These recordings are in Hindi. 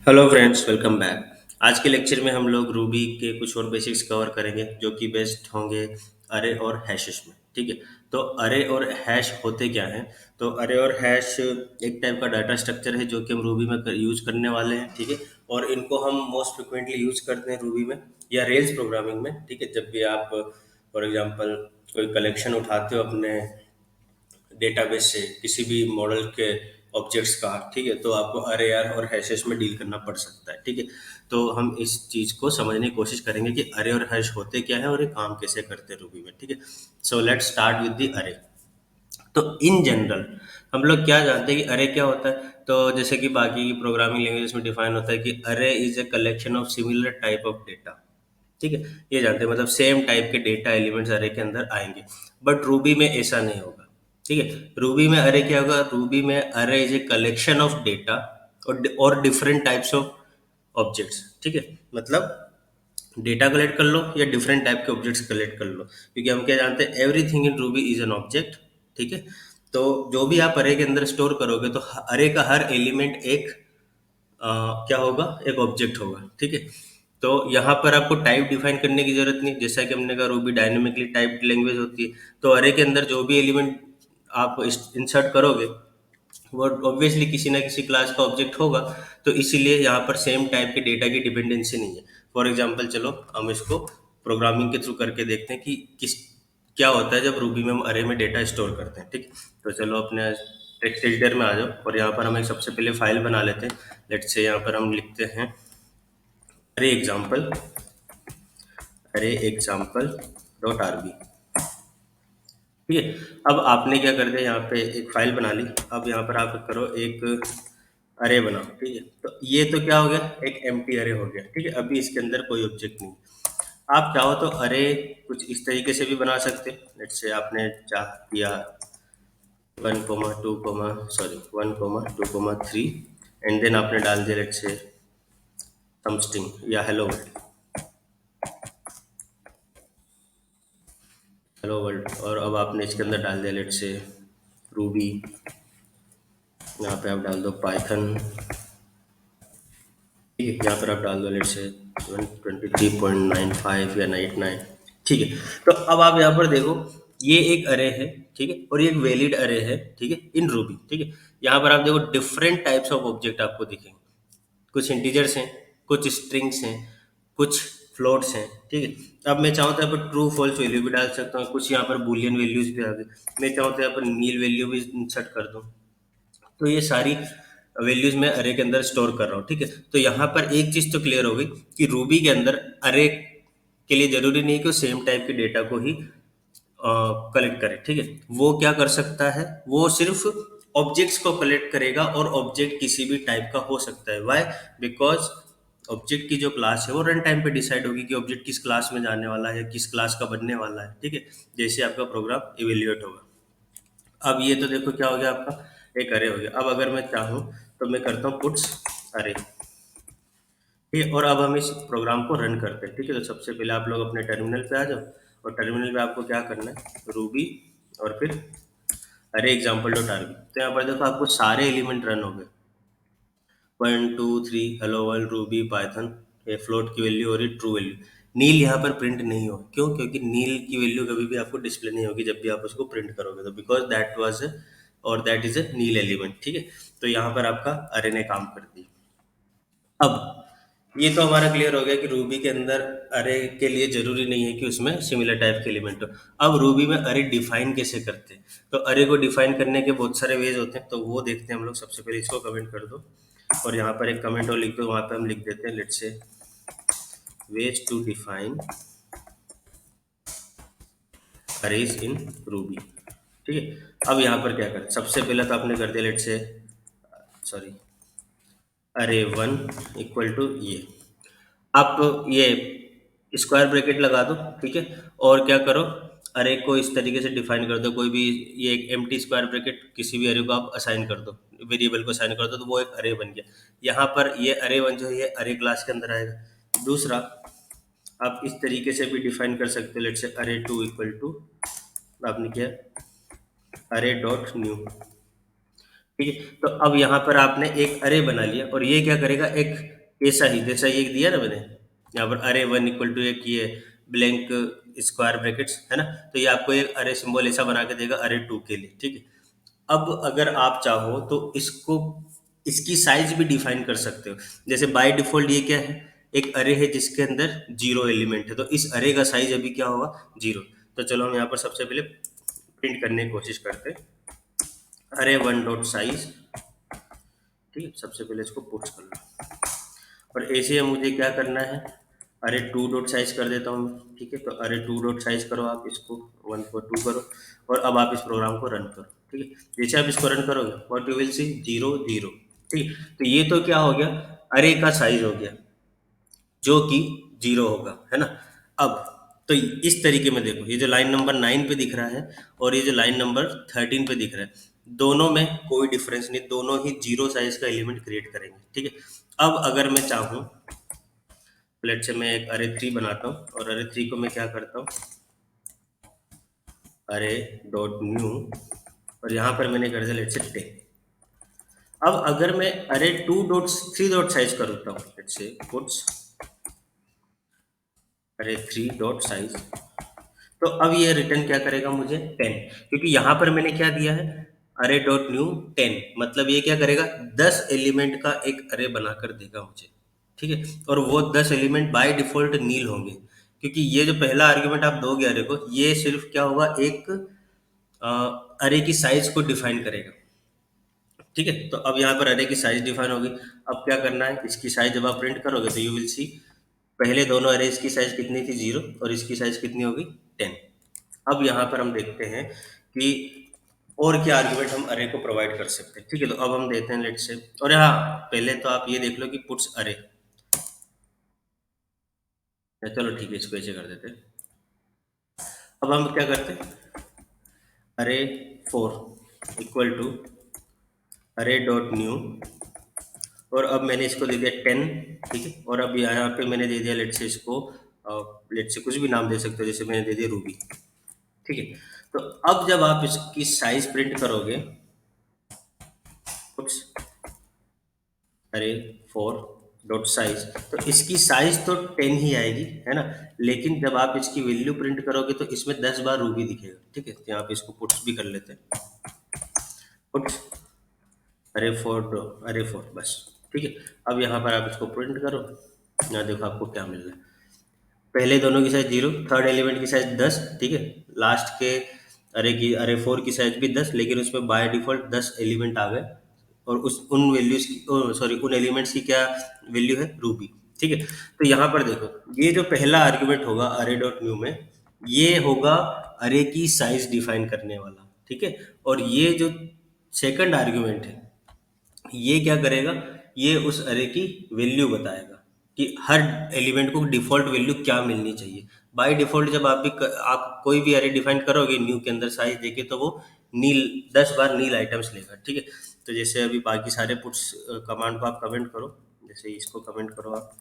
Hello friends, welcome back. आज के लेक्चर में हम लोग रूबी के कुछ और बेसिक्स कवर करेंगे जो कि बेस्ड होंगे अरे और हैशेस में। ठीक है। तो अरे और हैश होते क्या हैं? तो अरे और हैश एक टाइप का डाटा स्ट्रक्चर है जो कि हम रूबी में यूज करने वाले हैं। ठीक है। और इनको हम मोस्ट फ्रिक्वेंटली यूज करते हैं रूबी में या रेल्स प्रोग्रामिंग में। ठीक है। जब भी आप फॉर एग्जांपल कोई कलेक्शन उठाते हो अपने डेटाबेस से किसी भी मॉडल के ऑब्जेक्ट्स का, ठीक है, तो आपको अरे आर और हैशेस में डील करना पड़ सकता है। ठीक है। तो हम इस चीज़ को समझने की कोशिश करेंगे कि अरे और हैश होते क्या है और ये काम कैसे करते हैं रूबी में। ठीक है। So let's start with the अरे। तो इन जनरल हम लोग क्या जानते हैं कि अरे क्या होता है? तो जैसे कि बाकी प्रोग्रामिंग लैंग्वेज में डिफाइन होता है कि अरे is a collection of similar type of data. ठीक है। ये जानते हैं, मतलब सेम टाइप के डेटा एलिमेंट्स अरे के अंदर आएंगे। बट रूबी में ऐसा नहीं होगा। ठीक है। रूबी में अरे क्या होगा? रूबी में अरे is a collection of data और डिफरेंट टाइप्स ऑफ ऑब्जेक्ट्स। ठीक है। मतलब डेटा कलेक्ट कर लो या डिफरेंट टाइप के ऑब्जेक्ट्स कलेक्ट कर लो, क्योंकि हम क्या जानते हैं, everything in Ruby is an object. ठीक है। तो जो भी आप अरे के अंदर स्टोर करोगे तो अरे का हर एलिमेंट एक क्या होगा? एक ऑब्जेक्ट होगा। ठीक है। तो यहाँ पर आपको टाइप डिफाइन करने की जरूरत नहीं, जैसा कि हमने कहा रूबी डायनेमिकली टाइप्ड लैंग्वेज होती है। तो अरे के अंदर जो भी एलिमेंट आप इंसर्ट करोगे वो ऑब्वियसली किसी ना किसी क्लास का ऑब्जेक्ट होगा। तो इसीलिए यहाँ पर सेम टाइप के डेटा की डिपेंडेंसी नहीं है। फॉर एग्जांपल चलो हम इसको प्रोग्रामिंग के थ्रू करके देखते हैं कि किस क्या होता है जब रूबी में हम अरे में डेटा स्टोर करते हैं। ठीक है। तो चलो अपने टेक्स्ट एडिटर में आ जाओ और यहाँ पर हम एक सबसे पहले फाइल बना लेते हैं। लेट्स से यहाँ पर हम लिखते हैं अरे एग्जाम्पल, अरे एग्जाम्पल डॉट आर बी। ठीक है। अब आपने क्या कर दिया, यहाँ पे एक फाइल बना ली। अब यहाँ पर आप करो एक अरे बनाओ। ठीक है। तो ये तो क्या हो गया? एक एम्प्टी अरे हो गया। ठीक है। अभी इसके अंदर कोई ऑब्जेक्ट नहीं। आप चाहो तो अरे कुछ इस तरीके से भी बना सकते। लेट्स से आपने चाह किया 1,2,3 एंड देन आपने डाल दिया लेट्स से सम स्ट्रिंग या हेलो वर्ल्ड, हेलो वर्ल्ड। और अब आपने इसके अंदर डाल दिया लेट्स से रूबी। यहाँ पे आप डाल दो पाइथन। ठीक है। यहाँ पर आप डाल दो लेट्स से 123.95 या 99। ठीक है। तो अब आप यहाँ पर देखो, ये एक अरे है। ठीक है। और ये एक वैलिड अरे है। ठीक है, इन रूबी। ठीक है। यहाँ पर आप देखो डिफरेंट टाइप्स ऑफ ऑब्जेक्ट आपको दिखेंगे। कुछ इंटीजर्स हैं, कुछ स्ट्रिंग्स हैं, कुछ फ्लोट्स हैं। ठीक है। अब मैं चाहूँ तो यहाँ पर ट्रू फॉल्स वैल्यू भी डाल सकता हूँ, कुछ यहाँ पर बुलियन वैल्यूज भी आ गई। मैं चाहूँ तो यहाँ पर नील वैल्यू भी इंसर्ट कर दूँ। तो ये सारी वैल्यूज मैं अरे के अंदर स्टोर कर रहा हूँ। ठीक है। तो यहाँ पर एक चीज तो क्लियर हो गई कि रूबी के अंदर अरे के लिए जरूरी नहीं कि वो सेम टाइप के डेटा को ही कलेक्ट करे। ठीक है। वो क्या कर सकता है? वो सिर्फ ऑब्जेक्ट्स को कलेक्ट करेगा और ऑब्जेक्ट किसी भी टाइप का हो सकता है। वाई? बिकॉज ऑब्जेक्ट की जो क्लास है वो रन टाइम पे डिसाइड होगी कि ऑब्जेक्ट किस क्लास में जाने वाला है, किस क्लास का बनने वाला है। ठीक है। जैसे आपका प्रोग्राम इवेल्युएट होगा। अब ये तो देखो क्या हो गया आपका, एक अरे हो गया। अब अगर मैं चाहूँ तो मैं करता हूँ पुट्स अरे। ठीक है। और अब हम इस प्रोग्राम को रन करते हैं। ठीक है। तो सबसे पहले आप लोग अपने टर्मिनल पे आ जाओ और टर्मिनल पे आपको क्या करना है, रूबी और फिर अरे एग्जाम्पल डॉट आर बी। तो यहाँ पर देखो आपको सारे एलिमेंट रन हो गए। 1, 2, 3 हेलो वर्ल्ड रूबी पाइथन। ये फ्लोट की वैल्यू और ये ट्रू वैल्यू। नील यहाँ पर प्रिंट नहीं हो, क्यों? क्योंकि नील की वैल्यू कभी भी आपको डिस्प्ले नहीं होगी जब भी आप उसको प्रिंट करोगे, तो बिकॉज दैट वाज और that is a nil element. ठीक है। तो यहाँ पर आपका अरे ने काम कर दिया। अब ये तो हमारा क्लियर हो गया कि रूबी के अंदर अरे के लिए जरूरी नहीं है कि उसमें सिमिलर टाइप के एलिमेंट हो। अब रूबी में अरे डिफाइन कैसे करते हैं? तो अरे को डिफाइन करने के बहुत सारे वेज होते हैं, तो वो देखते हैं हम लोग। सबसे पहले इसको कमेंट कर दो और यहाँ पर एक कमेंट और लिख दो। वहां पे हम लिख देते हैं let's say ways to define arrays in Ruby. ठीक है। अब यहाँ पर क्या करें? सबसे पहले तो आपने कर दिया लेट्स से सॉरी अरे वन इक्वल टू ये। आप ये स्क्वायर ब्रैकेट लगा दो। ठीक है। और क्या करो, अरे को इस तरीके से डिफाइन कर दो। कोई भी ये एक एम्प्टी स्क्वायर ब्रैकेट किसी भी अरे को आप असाइन कर दो, वेरिएबल को असाइन कर दो, तो वो एक अरे बन गया। यहाँ पर ये अरे वन जो है ये अरे क्लास के अंदर आएगा। दूसरा, आप इस तरीके से भी डिफाइन कर सकते हो। लेट्स से अरे टू इक्वल टू आपने किया अरे डॉट न्यू। ठीक है? तो अब यहाँ पर आपने एक अरे बना लिया और ये क्या करेगा, एक ऐसा ही जैसा ये दिया ना मैंने, यहाँ पर अरे वन इक्वल टू एक ये ब्लैंक स्क्वायर ब्रैकेट्स है ना, तो ये आपको एक अरे सिंबल ऐसा बना के देगा अरे टू के लिए, ठीक है? अब अगर आप चाहो तो इसको, इसकी साइज भी डिफाइन कर सकते हो। जैसे बाय डिफॉल्ट ये क्या है, एक अरे है जिसके अंदर जीरो एलिमेंट है, तो इस अरे का साइज अभी क्या होगा, जीरो। तो चलो हम यहाँ पर सबसे पहले प्रिंट करने की कोशिश करते हैं, अरे वन डॉट साइज, ठीक है? सबसे पहले इसको पुट्स कर लो और ऐसे ही मुझे क्या करना है, अरे टू डॉट साइज कर देता हूँ मैं, ठीक है? तो अरे टू डॉट साइज करो आप इसको, वन फोर टू करो और अब आप इस प्रोग्राम को रन करो, ठीक है? जैसे आप इसको रन करोगे what you will see, zero zero, ठीक है? तो ये तो क्या हो गया, अरे का साइज हो गया जो कि जीरो होगा, है ना? अब तो इस तरीके में देखो, ये जो लाइन नंबर 9 पे दिख रहा है और ये जो लाइन नंबर 13 पे दिख रहा है, दोनों में कोई डिफरेंस नहीं, दोनों ही जीरो साइज का एलिमेंट क्रिएट करेंगे, ठीक है? अब अगर मैं चाहूँ, लेट से मैं एक अरे थ्री बनाता हूँ और अरे थ्री को मैं क्या करता हूँ, अरे डॉट न्यू, और यहाँ पर मैंने कर दिया लेट से 10। अब अगर मैं अरे to dot three dot size करता हूँ, लेट से पुट्स अरे थ्री डॉट साइज, तो अब ये रिटर्न क्या करेगा मुझे, 10, क्योंकि यहाँ पर मैंने क्या दिया है, अरे डॉट न्यू 10, मतलब ये क्या करेगा, 10 एलिमेंट का एक अरे बनाकर देगा मुझे, ठीक है? और वो 10 एलिमेंट बाय डिफॉल्ट नील होंगे, क्योंकि ये जो पहला आर्ग्यूमेंट आप दोगे अरे को, ये सिर्फ क्या होगा, एक अरे की साइज को डिफाइन करेगा, ठीक है? तो अब यहाँ पर अरे की साइज डिफाइन होगी। अब क्या करना है, इसकी साइज जब आप प्रिंट करोगे तो यू विल सी, पहले दोनों अरेज की साइज कितनी थी, जीरो, और इसकी साइज कितनी होगी, 10। अब यहाँ पर हम देखते हैं कि और क्या आर्ग्यूमेंट हम अरे को प्रोवाइड कर सकते हैं, ठीक है? तो अब हम देते हैं लेट से, और हाँ, पहले तो आप ये देख लो कि पुट्स अरे, चलो ठीक है, इसको ऐसे कर देते हैं। अब हम क्या करते हैं, अरे फोर इक्वल टू अरे डॉट न्यू, और अब मैंने इसको दे दिया 10, ठीक है? और अब यहाँ पे मैंने दे दिया लेट से इसको, लेट से कुछ भी नाम दे सकते हो, जैसे मैंने दे दिया रूबी, ठीक है? तो अब जब आप इसकी साइज प्रिंट करोगे, कुछ अरे फोर डॉट साइज, तो इसकी साइज तो 10 ही आएगी, है ना? लेकिन जब आप इसकी वैल्यू प्रिंट करोगे तो इसमें 10 बार रूबी दिखेगा, ठीक है? तो यहाँ पे इसको पुट्स भी कर लेते हैं, पुट्स अरे फोर बस, ठीक है? अब यहाँ पर आप इसको प्रिंट करो, यहाँ देखो आपको क्या मिल रहा है, पहले दोनों की साइज जीरो, थर्ड एलिमेंट की साइज 10, ठीक है? लास्ट के अरे फोर की साइज भी 10, लेकिन उसमें बाय डिफॉल्ट 10 एलिमेंट आ गए, और उस उन वैल्यूज की, सॉरी, उन एलिमेंट्स की क्या वैल्यू है, रूबी, ठीक है? तो यहाँ पर देखो, ये जो पहला आर्ग्यूमेंट होगा अरे डॉट न्यू में, ये होगा अरे की साइज डिफाइन करने वाला, ठीक है? और ये जो सेकंड आर्ग्यूमेंट है, ये क्या करेगा, ये उस अरे की वैल्यू बताएगा कि हर एलिमेंट को डिफॉल्ट वैल्यू क्या मिलनी चाहिए। बाय डिफॉल्ट जब आप कोई भी अरे डिफाइन करोगे न्यू के अंदर साइज देके, तो वो नील 10 बार नील आइटम्स लेगा, ठीक है? तो जैसे अभी बाकी सारे पुट्स कमांड को आप कमेंट करो, जैसे इसको कमेंट करो आप,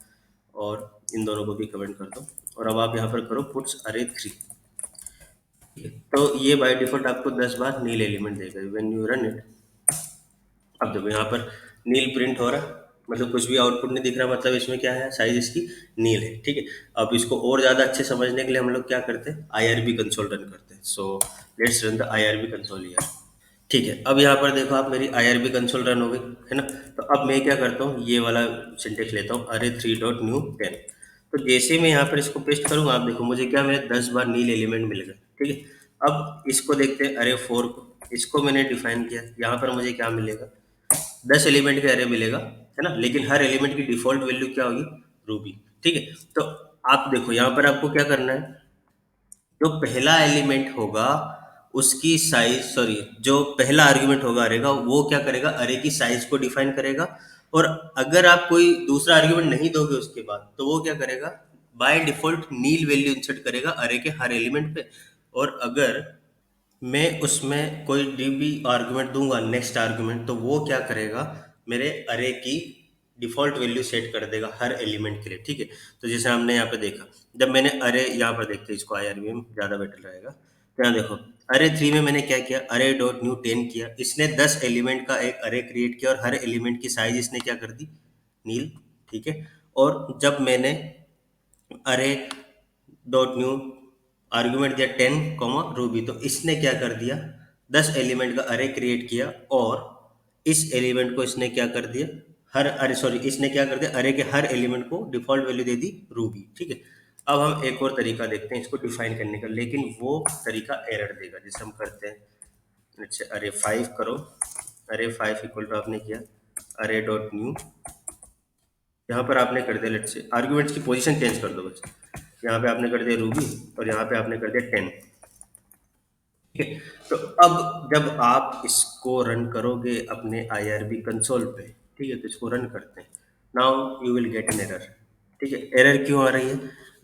और इन दोनों को भी कमेंट कर दो, और अब आप यहाँ पर करो पुट्स अरे थ्री, ठीक है? तो ये बाय डिफॉल्ट आपको 10 बार नील एलिमेंट देगा व्हेन यू रन इट। अब देखो यहाँ पर नील प्रिंट हो रहा है, मतलब कुछ भी आउटपुट नहीं दिख रहा, मतलब इसमें क्या है, साइज इसकी नील है, ठीक है? अब इसको और ज़्यादा अच्छे समझने के लिए हम लोग क्या करते हैं, IRB कंसोल रन करते हैं। So let's run the IRB console here, ठीक है? अब यहाँ पर देखो आप, मेरी IRB कंसोल रन हो गई, है ना? तो अब मैं क्या करता हूँ, ये वाला सिंटेक्स लेता हूँ, अरे थ्री डॉट न्यू 10। तो जैसे मैं यहाँ पर इसको पेस्ट करूँगा, आप देखो मुझे क्या मिले, 10 बार नील एलिमेंट मिल गए, ठीक है? अब इसको देखते हैं, अरे फोर को, इसको मैंने डिफाइन किया, यहाँ पर मुझे क्या मिलेगा, 10 एलिमेंट का अरे मिलेगा, है ना? लेकिन हर एलिमेंट की डिफॉल्ट वैल्यू क्या होगी, रूबी, ठीक है? तो आप देखो यहाँ पर आपको क्या करना है, जो पहला एलिमेंट होगा उसकी साइज, सॉरी, जो पहला आर्ग्यूमेंट होगा अरे का, वो क्या करेगा, अरे की साइज को डिफाइन करेगा, और अगर आप कोई दूसरा आर्ग्यूमेंट नहीं दोगे उसके बाद, तो वो क्या करेगा, by default nil value insert करेगा अरे के हर एलिमेंट पे। और अगर मैं उसमें कोई भी आर्गुमेंट दूंगा, नेक्स्ट आर्गुमेंट, तो वो क्या करेगा, मेरे अरे की डिफॉल्ट वैल्यू सेट कर देगा हर एलिमेंट के लिए, ठीक है? तो जैसे हमने यहाँ पे देखा, जब मैंने अरे, यहाँ पर देखते हैं इसको, IRB में ज़्यादा बेटर रहेगा। यहाँ देखो, अरे थ्री में मैंने क्या किया, अरे डॉट न्यू 10 किया, इसने 10 एलिमेंट का एक अरे क्रिएट किया और हर एलिमेंट की साइज इसने क्या कर दी, नील। ठीक है। और जब मैंने अरे डॉट न्यू आर्ग्यूमेंट दिया 10 कॉमा रूबी, तो इसने क्या कर दिया, 10 एलिमेंट का अरे क्रिएट किया और इस एलिमेंट को इसने क्या कर दिया, हर अरे सॉरी इसने क्या कर दिया, अरे के हर एलिमेंट को डिफॉल्ट वैल्यू दे दी रूबी। ठीक है। अब हम एक और तरीका देखते हैं इसको डिफाइन करने का, लेकिन वो तरीका एरर देगा। जैसे हम करते हैं, अच्छा अरे 5 करो, अरे 5 इक्वल टू आपने किया अरे डॉट न्यू, यहाँ पर आपने कर दिया लेट्स से आर्ग्यूमेंट्स की पोजीशन चेंज कर दो बस, यहाँ पे आपने कर दिया रूबी और यहाँ पे आपने कर दिया 10। ठीक है। तो अब जब आप इसको रन करोगे अपने आईआरबी कंसोल पे, ठीक है, तो इसको रन करते हैं, now you will get an error. ठीक है। एरर क्यों आ रही है,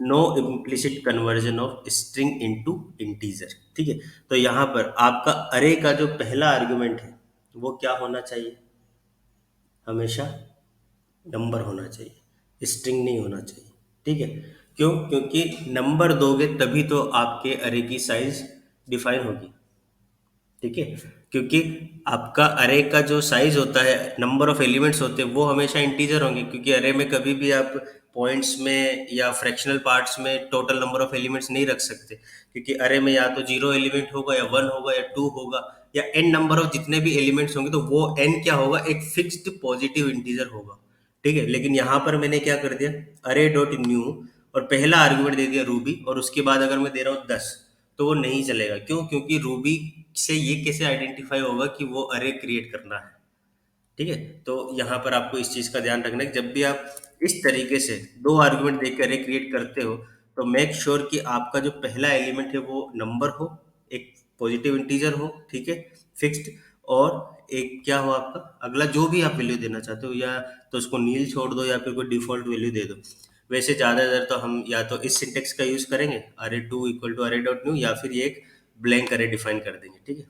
no implicit conversion of string into integer. ठीक है। तो यहाँ पर आपका अरे का जो पहला आर्गुमेंट है वो क्या होना चाहिए, हमेशा नंबर होना चाहिए, स्ट्रिंग नहीं होना चाहिए। ठीक है। क्यों, क्योंकि नंबर दोगे तभी तो आपके अरे की साइज डिफाइन होगी। ठीक है। क्योंकि आपका अरे का जो साइज होता है, नंबर ऑफ एलिमेंट्स होते हैं, वो हमेशा इंटीजर होंगे, क्योंकि अरे में कभी भी आप पॉइंट्स में या फ्रैक्शनल पार्ट्स में टोटल नंबर ऑफ एलिमेंट्स नहीं रख सकते, क्योंकि अरे में या तो जीरो एलिमेंट होगा या वन होगा या टू होगा या एन नंबर ऑफ जितने भी एलिमेंट्स होंगे, तो वो एन क्या होगा, एक फिक्स्ड पॉजिटिव इंटीजर होगा। ठीक है। लेकिन यहाँ पर मैंने क्या कर दिया, अरे डॉट न्यू और पहला आर्गुमेंट दे दिया रूबी, और उसके बाद अगर मैं दे रहा हूँ 10, तो वो नहीं चलेगा। क्यों, क्योंकि रूबी से ये कैसे आइडेंटिफाई होगा कि वो अरे क्रिएट करना है। ठीक है। तो यहाँ पर आपको इस चीज़ का ध्यान रखना है कि जब भी आप इस तरीके से दो आर्गुमेंट देकर अरे क्रिएट करते हो, तो मेक श्योर कि आपका जो पहला एलिमेंट है वो नंबर हो, एक पॉजिटिव इंटीजर हो। ठीक है, फिक्स्ड, और एक क्या हो आपका अगला जो भी आप वैल्यू देना चाहते हो, या तो उसको नील छोड़ दो या फिर कोई डिफॉल्ट वैल्यू दे दो। वैसे ज़्यादातर तो हम या तो इस सिंटेक्स का यूज़ करेंगे, अरे टू इक्वल टू अरे डॉट न्यू, या फिर ये एक ब्लैंक अरे डिफाइन कर देंगे। ठीक है।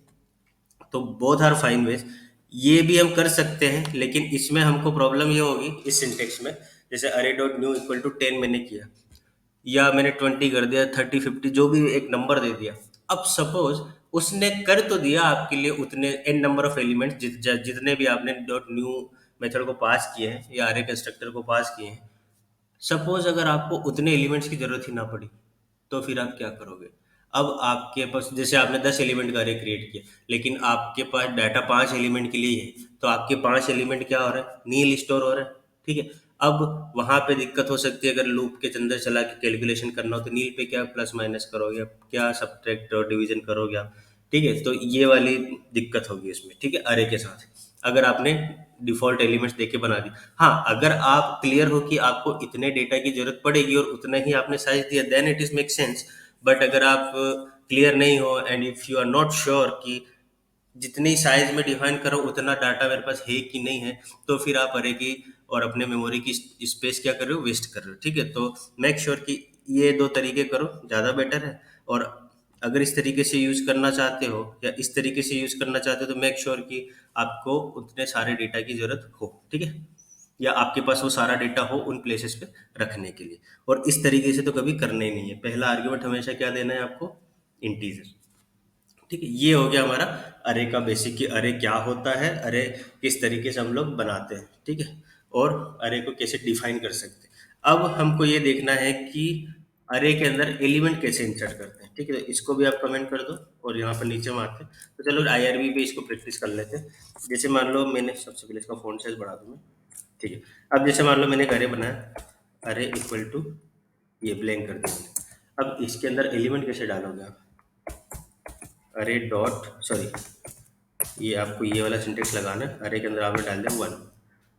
तो बोथ आर फाइन वेज, ये भी हम कर सकते हैं, लेकिन इसमें हमको प्रॉब्लम ये होगी इस सिंटेक्स में, जैसे अरे डॉट न्यू इक्वल टू 10 मैंने किया, या मैंने 20 कर दिया, 30 50 जो भी एक नंबर दे दिया। अब सपोज उसने कर तो दिया आपके लिए उतने एन नंबर ऑफ एलिमेंट्स जितने भी आपने डॉट न्यू मेथड को पास किए हैं या अरे कंस्ट्रक्टर को पास किए हैं। सपोज अगर आपको उतने एलिमेंट्स की जरूरत ही ना पड़ी, तो फिर आप क्या करोगे। अब आपके पास जैसे आपने 10 एलिमेंट का अरे क्रिएट किया, लेकिन आपके पास डाटा 5 एलिमेंट के लिए है, तो आपके 5 एलिमेंट क्या हो रहा है, नील स्टोर हो रहा है। ठीक है। अब वहां पे दिक्कत हो सकती है, अगर लूप के अंदर चला के कैलकुलेशन करना हो, तो नील पे क्या प्लस माइनस करोगे, क्या सब्ट्रैक्ट और डिवीजन करोगे आप। ठीक है। तो ये वाली दिक्कत होगी इसमें। ठीक है। अरे के साथ अगर आपने डिफॉल्ट एलिमेंट्स देके बना दी, हाँ अगर आप क्लियर हो कि आपको इतने डेटा की जरूरत पड़ेगी और उतना ही आपने साइज दिया, then it is make sense. But अगर आप क्लियर नहीं हो and if you are not sure कि जितनी साइज में डिफाइन करो उतना डाटा मेरे पास है कि नहीं है, तो फिर आप अरे की और अपने मेमोरी की स्पेस क्या कर रहे हो, वेस्ट कर रहे हो। ठीक है। तो मेक श्योर कि ये दो तरीके करो, ज़्यादा बेटर है। और अगर इस तरीके से यूज करना चाहते हो या इस तरीके से यूज करना चाहते हो, तो मेक श्योर कि आपको उतने सारे डेटा की जरूरत हो। ठीक है। या आपके पास वो सारा डेटा हो उन प्लेसेस पे रखने के लिए। और इस तरीके से तो कभी करना ही नहीं है, पहला आर्ग्यूमेंट हमेशा क्या देना है आपको, इंटीजर। ठीक है। ये हो गया हमारा अरे का बेसिक, कि अरे क्या होता है, अरे किस तरीके से हम लोग बनाते हैं। ठीक है। और अरे को कैसे डिफाइन कर सकते हैं। अब हमको ये देखना है कि अरे के अंदर एलिमेंट कैसे इंसर्ट करते हैं। ठीक है। तो इसको भी आप कमेंट कर दो और यहाँ पर नीचे में आते हैं, तो चलो आईआरबी पे इसको प्रैक्टिस कर लेते हैं। जैसे मान लो मैंने सबसे पहले इसका फ़ॉन्ट साइज बढ़ा दूँ मैं। ठीक है। अब जैसे मान लो मैंने एक अरे बनाया, अरे इक्वल टू ये ब्लैंक कर दिया। अब इसके अंदर एलिमेंट कैसे डालोगे आप, अरे डॉट सॉरी, ये आपको ये वाला सिंटेक्स लगाना है, अरे के अंदर आपने डाल दिया 1,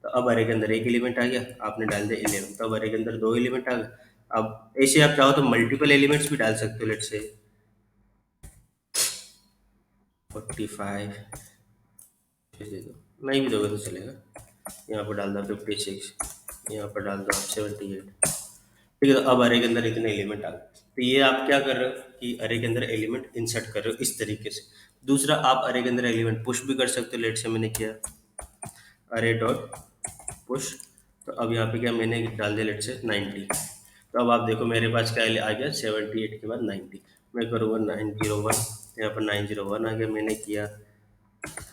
तो अब अरे के अंदर एक एलिमेंट आ गया, आपने डाल दिया 11, तो अब अरे के अंदर दो एलिमेंट आ गए। अब ऐसे आप चाहो तो मल्टीपल एलिमेंट्स भी डाल सकते हो, लेट्स से 45 दे दो, नहीं भी दोगे तो चलेगा। यहाँ पर डाल दो 56, यहाँ पर डाल दो आप 78। ठीक है। तो अब अरे के अंदर इतने एलिमेंट आ गए। तो ये आप क्या कर रहे हो कि अरे के अंदर एलिमेंट इंसर्ट कर रहे हो इस तरीके से। दूसरा, आप अरे के अंदर एलिमेंट पुश भी कर सकते हो, लेट से मैंने किया अरे डॉट पुश, तो अब यहाँ पे क्या मैंने डाल दिया लेट से 90। तो अब आप देखो मेरे पास क्या आ गया, 78 के बाद 90। मैं करूँगा 901, यहाँ पर 901 आ गया, मैंने किया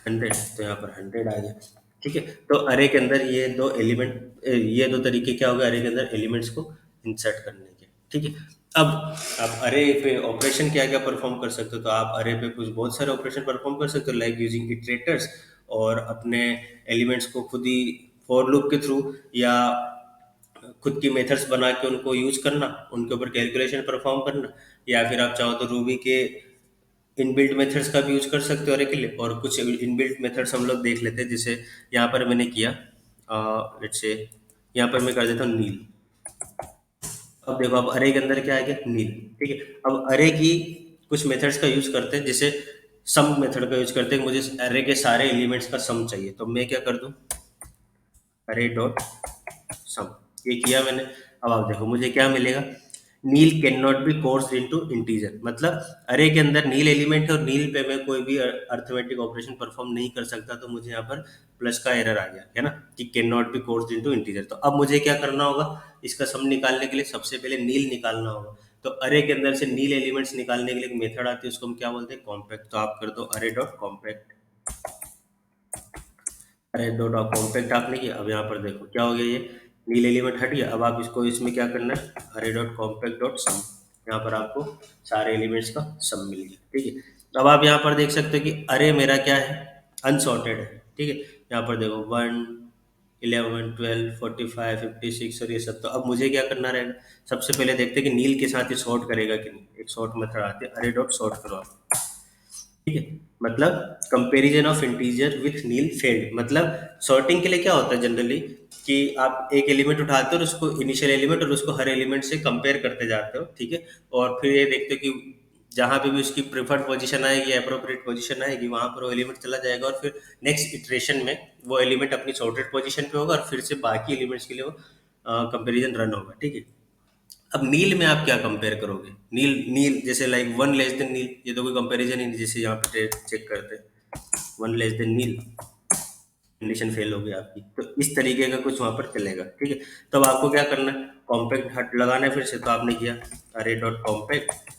100 तो यहाँ पर 100 आ गया। ठीक है, तो अरे के अंदर ये दो एलिमेंट, ये दो तरीके क्या हो गए अरे के अंदर एलिमेंट्स को इंसर्ट करने के। ठीक है, अब आप अरे पे ऑपरेशन क्या क्या परफॉर्म कर सकते हो, तो आप अरे पे कुछ बहुत सारे ऑपरेशन परफॉर्म कर सकते हो, लाइक यूजिंग इटरेटर्स, और अपने एलिमेंट्स को खुद ही फॉर लूप के थ्रू या खुद की मेथड्स बना के उनको यूज करना, उनके ऊपर कैलकुलेशन परफॉर्म करना, या फिर आप चाहो तो रूबी के इनबिल्ट मेथड्स का भी यूज कर सकते हो अरे के लिए। और कुछ इनबिल्ट मेथड्स हम लोग देख लेते हैं, जैसे यहाँ पर मैंने किया, लेट्स से यहाँ पर मैं कर देता हूँ नील। अब देखो, अब अरे के अंदर क्या है, क्या नील। ठीक है, अब अरे की कुछ मेथड्स का यूज करते हैं, जैसे सम मेथड का यूज करते हैं। मुझे अरे के सारे एलिमेंट्स का सम चाहिए, तो मैं क्या कर दूं, अरे डॉट सम, ये किया मैंने। अब आप देखो मुझे क्या मिलेगा, nil can not be coerced into integer, मतलब अरे के अंदर नील एलिमेंट है और नील पे मैं कोई भी अर्थमेटिक ऑपरेशन परफॉर्म नहीं कर सकता, तो मुझे यहाँ पर प्लस का एरर आ गया है ना, कि can not be coerced into integer. तो अब मुझे क्या करना होगा, इसका सम निकालने के लिए सबसे पहले नील निकालना होगा। तो अरे के अंदर से नील एलिमेंट्स निकालने के लिए एक मेथड आती है, उसको हम क्या बोलते हैं, कॉम्पैक्ट। तो आप कर दो अरे डॉट कॉम्पैक्ट, अरे डॉट ऑफ कॉम्पैक्ट आपने किया। अब यहाँ पर देखो क्या हो गया, ये नील एलिमेंट हट गया। अब आप इसको इसमें क्या करना है, अरे डॉट कॉम्पैक्ट डॉट सम, यहाँ पर आपको सारे एलिमेंट्स का सम मिल गया। ठीक है, अब आप यहाँ पर देख सकते हो कि अरे मेरा क्या है, अनसॉर्टेड है। ठीक है, यहाँ पर देखो 1, 11, 12, 45, 56 और ये सब। तो अब मुझे क्या करना रहेगा, सबसे पहले देखते हैं कि नील के साथ ये सॉर्ट करेगा कि नहीं। एक सॉर्ट मेथड आती है, अरे डॉट सॉर्ट करो आप। ठीक है, मतलब comparison of integer with nil failed. मतलब सॉर्टिंग के लिए क्या होता है जनरली, कि आप एक एलिमेंट उठाते हो और उसको इनिशियल एलिमेंट और उसको हर एलिमेंट से कंपेयर करते जाते हो। ठीक है, और फिर ये देखते हो कि जहां पे भी उसकी प्रिफर्ड पोजीशन आएगी, अप्रोप्रिएट पोजीशन आएगी, वहां पर वो एलिमेंट चला जाएगा, और फिर नेक्स्ट इटरेशन में वो एलिमेंट अपनी सॉर्टेड पोजीशन पे होगा और फिर से बाकी एलिमेंट्स के लिए वो कंपेरिजन रन होगा। ठीक है, अब नील में आप क्या कंपेयर करोगे, नील नील जैसे लाइक वन लेस देन नील, ये तो कोई कंपैरिजन ही नहीं। जैसे यहाँ पे चेक करते हैं, वन लेस देन नील, कंडीशन फेल हो गई आपकी, तो इस तरीके का कुछ वहां पर चलेगा। ठीक है, तब आपको क्या करना है, कॉम्पैक्ट हट लगाना है फिर से। तो आपने किया अरे डॉट कॉम्पैक्ट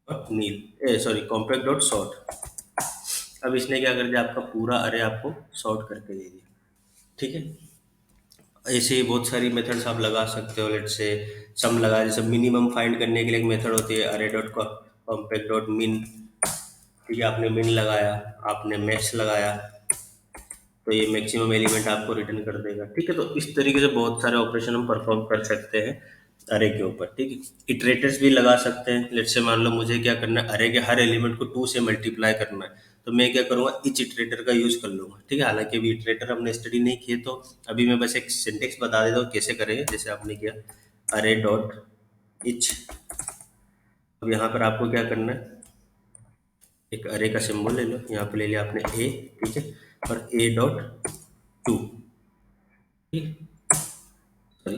और नील, सॉरी कॉम्पैक्ट डॉट सॉर्ट। अब इसने क्या कर दिया, आपका पूरा अरे आपको सॉर्ट करके दे दिया। ठीक है, ऐसे ही बहुत सारी मेथड्स आप लगा सकते हो। लेट्स से सम लगा, जैसे मिनिमम फाइंड करने के लिए एक मेथड होती है अरे डॉट कॉम्पैक्ट डॉट मिन। ठीक है, आपने मिन लगाया, आपने मैक्स लगाया, तो ये मैक्सिमम एलिमेंट आपको रिटर्न कर देगा। ठीक है, तो इस तरीके से बहुत सारे ऑपरेशन हम परफॉर्म कर सकते हैं अरे के ऊपर। ठीक है, इटरेटर्स भी लगा सकते हैं। लेट्स से मान लो मुझे क्या करना है, अरे के हर एलिमेंट को 2 से मल्टीप्लाई करना है, तो मैं क्या करूंगा, इच इटरेटर का यूज कर लूंगा। ठीक है, हालांकि अभी इटरेटर हमने स्टडी नहीं किए, तो अभी मैं बस एक सिंटेक्स बता देता हूँ कैसे करेंगे। जैसे आपने किया अरे डॉट इच, अब यहाँ पर आपको क्या करना है, एक अरे का सिंबल ले लो, यहाँ पे ले लिया आपने ए। ठीक है, और ए डॉट टू, सॉरी